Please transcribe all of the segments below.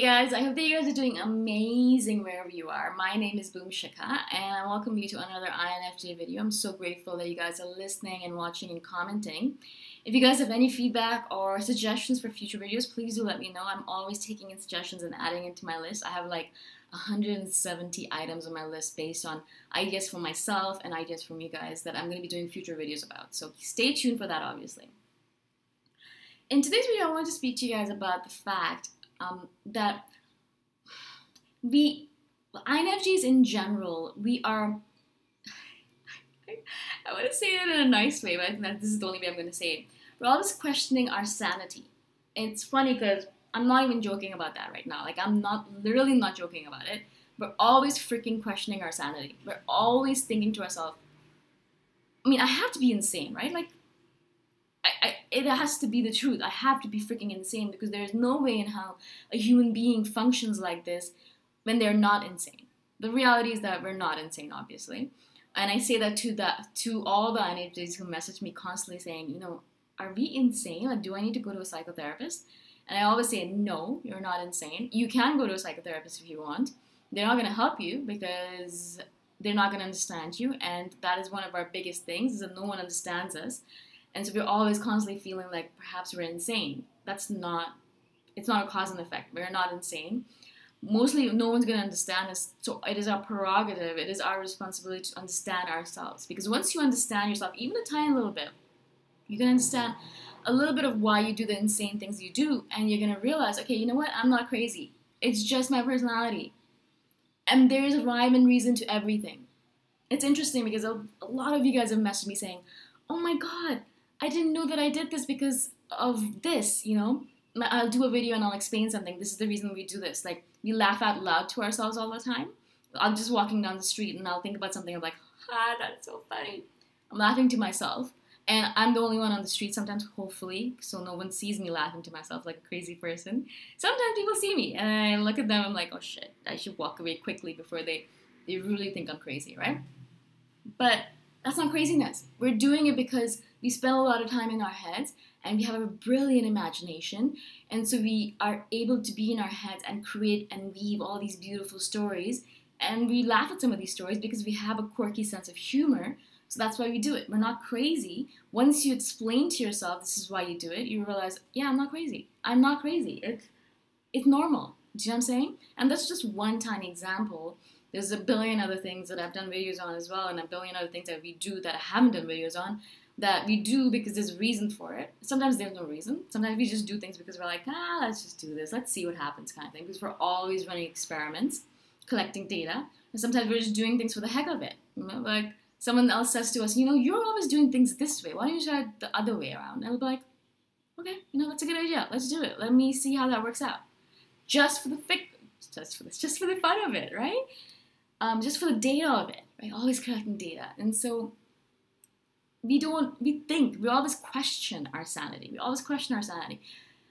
Hey guys, I hope that you guys are doing amazing wherever you are. My name is Shikha and I welcome you to another INFJ video. I'm so grateful that you guys are listening and watching and commenting. If you guys have any feedback or suggestions for future videos, please do let me know. I'm always taking in suggestions and adding it to my list. I have like 170 items on my list based on ideas from myself and ideas from you guys that I'm going to be doing future videos about. So stay tuned for that, obviously. In today's video, I want to speak to you guys about the fact that INFJs in general, we are, I want to say it in a nice way, but I think that this is the only way I'm going to say it. We're always questioning our sanity. And it's funny because I'm not even joking about that right now. Like, I'm literally not joking about it. We're always freaking questioning our sanity. We're always thinking to ourselves, I mean, I have to be insane, right? Like, it has to be the truth. I have to be freaking insane because there's no way in how a human being functions like this when they're not insane. The reality is that we're not insane, obviously. And I say that to all the INFJs who message me constantly saying, you know, are we insane? Like, do I need to go to a psychotherapist? And I always say, no, you're not insane. You can go to a psychotherapist if you want. They're not going to help you because they're not going to understand you. And that is one of our biggest things, is that no one understands us. And so we're always constantly feeling like perhaps we're insane. It's not a cause and effect. We're not insane. Mostly no one's going to understand us. So it is our prerogative, it is our responsibility to understand ourselves. Because once you understand yourself, even a tiny little bit, you can understand a little bit of why you do the insane things you do. And you're going to realize, okay, you know what? I'm not crazy. It's just my personality. And there's a rhyme and reason to everything. It's interesting because a lot of you guys have messaged me saying, oh my God, I didn't know that I did this because of this, you know? I'll do a video and I'll explain something. This is the reason we do this. Like, we laugh out loud to ourselves all the time. I'm just walking down the street and I'll think about something. I'm like, that's so funny. I'm laughing to myself. And I'm the only one on the street sometimes, hopefully, so no one sees me laughing to myself like a crazy person. Sometimes people see me and I look at them, I'm like, oh shit, I should walk away quickly before they really think I'm crazy, right? But that's not craziness. We're doing it because we spend a lot of time in our heads and we have a brilliant imagination. And so we are able to be in our heads and create and weave all these beautiful stories. And we laugh at some of these stories because we have a quirky sense of humor. So that's why we do it. We're not crazy. Once you explain to yourself this is why you do it, you realize, yeah, I'm not crazy. I'm not crazy. It's normal. Do you know what I'm saying? And that's just one tiny example. There's a billion other things that I've done videos on as well, and a billion other things that we do that I haven't done videos on, that we do because there's a reason for it. Sometimes there's no reason. Sometimes we just do things because we're like, let's just do this. Let's see what happens kind of thing. Because we're always running experiments, collecting data. And sometimes we're just doing things for the heck of it. You know, like someone else says to us, you know, you're always doing things this way. Why don't you try it the other way around? And we'll be like, okay, you know, that's a good idea. Let's do it. Let me see how that works out. Just for the fun of it, right? Just for the data of it, right? Always collecting data. And so we always question our sanity. We always question our sanity.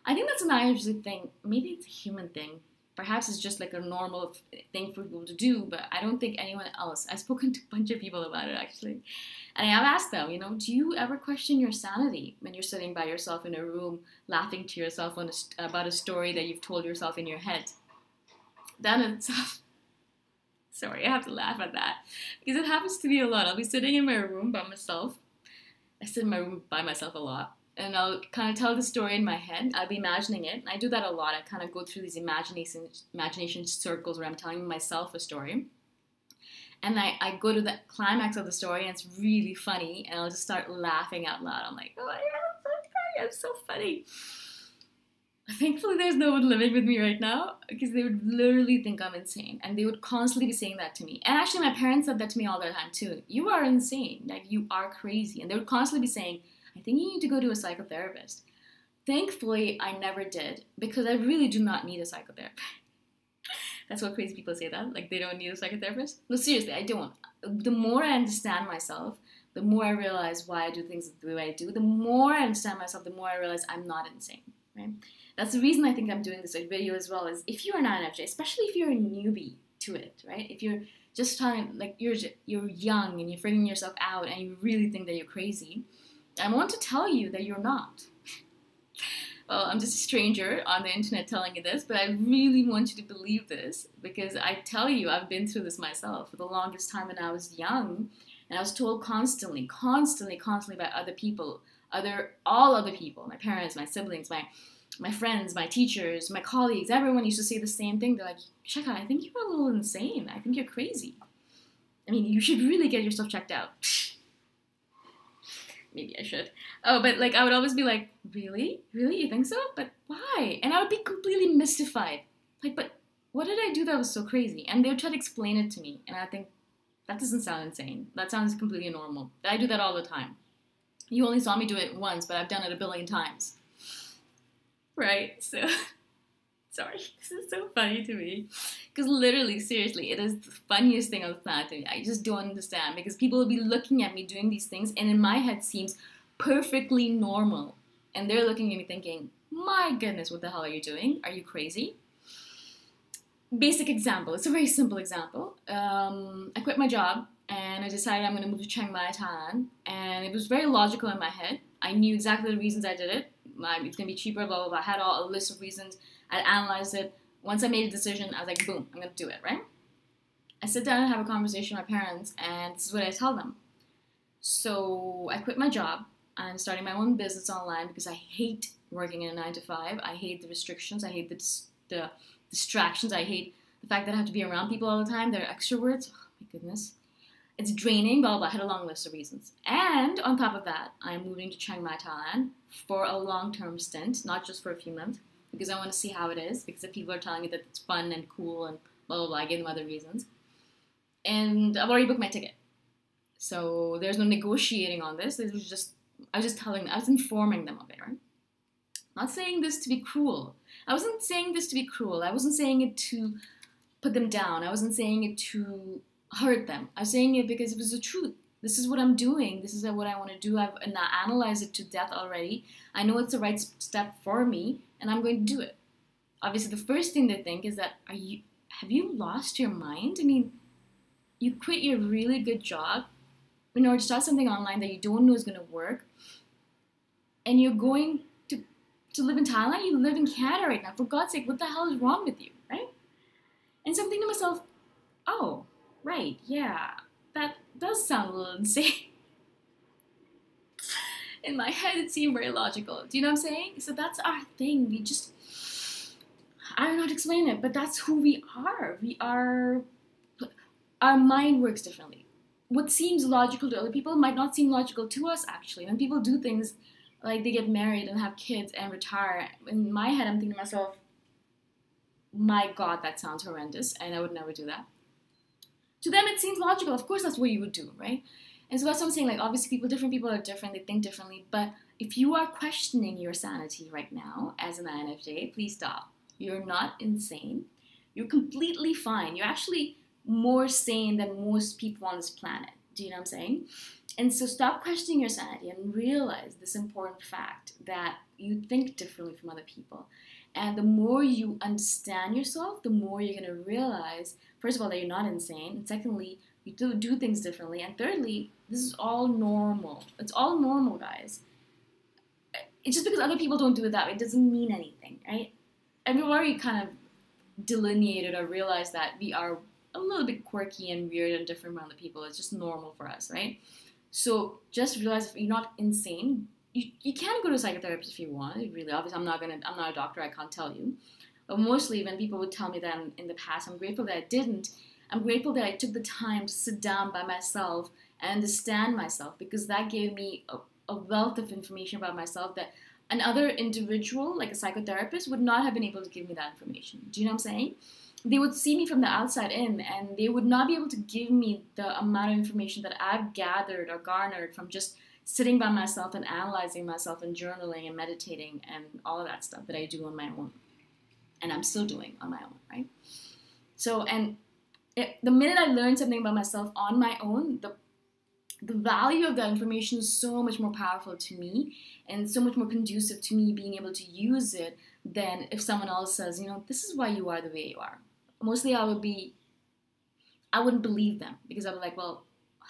I think that's an INFJ thing. Maybe it's a human thing. Perhaps it's just like a normal thing for people to do, but I don't think anyone else. I've spoken to a bunch of people about it, actually. And I have asked them, you know, do you ever question your sanity when you're sitting by yourself in a room, laughing to yourself about a story that you've told yourself in your head? That in itself. Sorry, I have to laugh at that because it happens to me a lot. I'll be sitting in my room by myself. I sit in my room by myself a lot. And I'll kind of tell the story in my head. I'll be imagining it. I do that a lot. I kind of go through these imagination circles where I'm telling myself a story. And I go to the climax of the story and it's really funny. And I'll just start laughing out loud. I'm like, oh my God, I'm so funny. Thankfully, there's no one living with me right now because they would literally think I'm insane. And they would constantly be saying that to me. And actually, my parents said that to me all the time too. You are insane. Like, you are crazy. And they would constantly be saying, I think you need to go to a psychotherapist. Thankfully, I never did because I really do not need a psychotherapist. That's what crazy people say that. Like, they don't need a psychotherapist. No, seriously, I don't. The more I understand myself, the more I realize why I do things the way I do. The more I understand myself, the more I realize I'm not insane. Right? That's the reason I think I'm doing this video as well, is if you're an INFJ, especially if you're a newbie to it, right? If you're just trying, like, you're young and you're figuring yourself out and you really think that you're crazy, I want to tell you that you're not. Well, I'm just a stranger on the internet telling you this, but I really want you to believe this because I tell you, I've been through this myself for the longest time when I was young, and I was told constantly by other people, all other people, my parents, my siblings, my friends, my teachers, my colleagues, everyone used to say the same thing. They're like, Shikha, I think you're a little insane. I think you're crazy. I mean, you should really get yourself checked out. Maybe I should. Oh, but like I would always be like, really? Really? You think so? But why? And I would be completely mystified. Like, but what did I do that was so crazy? And they would try to explain it to me. And I think, that doesn't sound insane. That sounds completely normal. I do that all the time. You only saw me do it once, but I've done it a billion times. Right? So, sorry. This is so funny to me. Because literally, seriously, it is the funniest thing on the planet to me. I just don't understand. Because people will be looking at me doing these things, and in my head seems perfectly normal. And they're looking at me thinking, my goodness, what the hell are you doing? Are you crazy? Basic example. It's a very simple example. I quit my job and I decided I'm going to move to Chiang Mai, Thailand. And it was very logical in my head. I knew exactly the reasons I did it. It's going to be cheaper, blah, blah, blah. I had a list of reasons. I analyzed it. Once I made a decision, I was like, boom, I'm going to do it, right? I sit down and have a conversation with my parents, and this is what I tell them. So I quit my job. I'm starting my own business online because I hate working in a 9-to-5. I hate the restrictions. I hate the distractions. I hate the fact that I have to be around people all the time. They're extroverts. Oh my goodness. It's draining, blah, blah, blah. I had a long list of reasons. And on top of that, I'm moving to Chiang Mai, Thailand for a long-term stint, not just for a few months, because I want to see how it is, because if people are telling me that it's fun and cool and blah, blah, blah, I give them other reasons. And I've already booked my ticket. So there's no negotiating on this. I was just telling them, I was informing them of it, right? Not saying this to be cruel. I wasn't saying this to be cruel. I wasn't saying it to put them down. I wasn't saying it to hurt them. I was saying it because it was the truth. This is what I'm doing. This is what I want to do. I've analyzed it to death already. I know it's the right step for me, and I'm going to do it. Obviously, the first thing they think is that, have you lost your mind? I mean, you quit your really good job in order to start something online that you don't know is going to work, and you're going to live in Thailand. You live in Canada right now. For God's sake, what the hell is wrong with you, right? And so I'm thinking to myself, oh, right, yeah, that does sound a little insane. In my head, it seemed very logical. Do you know what I'm saying? So that's our thing. I don't know how to explain it, but that's who we are. Our mind works differently. What seems logical to other people might not seem logical to us, actually. When people do things like they get married and have kids and retire, in my head, I'm thinking to myself, my God, that sounds horrendous, and I would never do that. To them, it seems logical. Of course, that's what you would do, right? And so that's what I'm saying. Like, obviously, different people are different. They think differently. But if you are questioning your sanity right now as an INFJ, please stop. You're not insane. You're completely fine. You're actually more sane than most people on this planet. Do you know what I'm saying? And so stop questioning your sanity and realize this important fact that you think differently from other people. And the more you understand yourself, the more you're going to realize, first of all, that you're not insane. And secondly, you do things differently. And thirdly, this is all normal. It's all normal, guys. It's just because other people don't do it that way, it doesn't mean anything, right? And we've already kind of delineated or realized that we are a little bit quirky and weird and different from other people. It's just normal for us, right? So just realize if you're not insane, you can go to a psychotherapist if you want. Really, obviously, I'm not a doctor. I can't tell you. But mostly, when people would tell me that in the past, I'm grateful that I didn't. I'm grateful that I took the time to sit down by myself and understand myself, because that gave me a wealth of information about myself that another individual, like a psychotherapist, would not have been able to give me that information. Do you know what I'm saying? They would see me from the outside in, and they would not be able to give me the amount of information that I've gathered or garnered from just sitting by myself and analyzing myself and journaling and meditating and all of that stuff that I do on my own. And I'm still doing on my own, right? So, the minute I learned something about myself on my own, the value of that information is so much more powerful to me and so much more conducive to me being able to use it than if someone else says, this is why you are the way you are. Mostly I wouldn't believe them, because I would be like, well,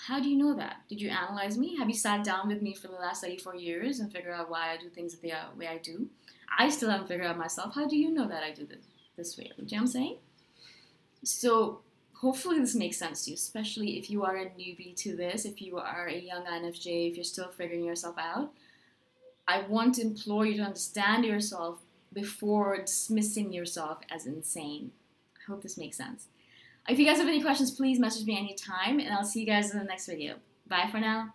how do you know that? Did you analyze me? Have you sat down with me for the last 34 years and figure out why I do things the way I do? I still haven't figured out myself. How do you know that I do this way? Do you know what I'm saying? So hopefully this makes sense to you, especially if you are a newbie to this, if you are a young INFJ, if you're still figuring yourself out. I want to implore you to understand yourself before dismissing yourself as insane. I hope this makes sense. If you guys have any questions, please message me anytime, and I'll see you guys in the next video. Bye for now.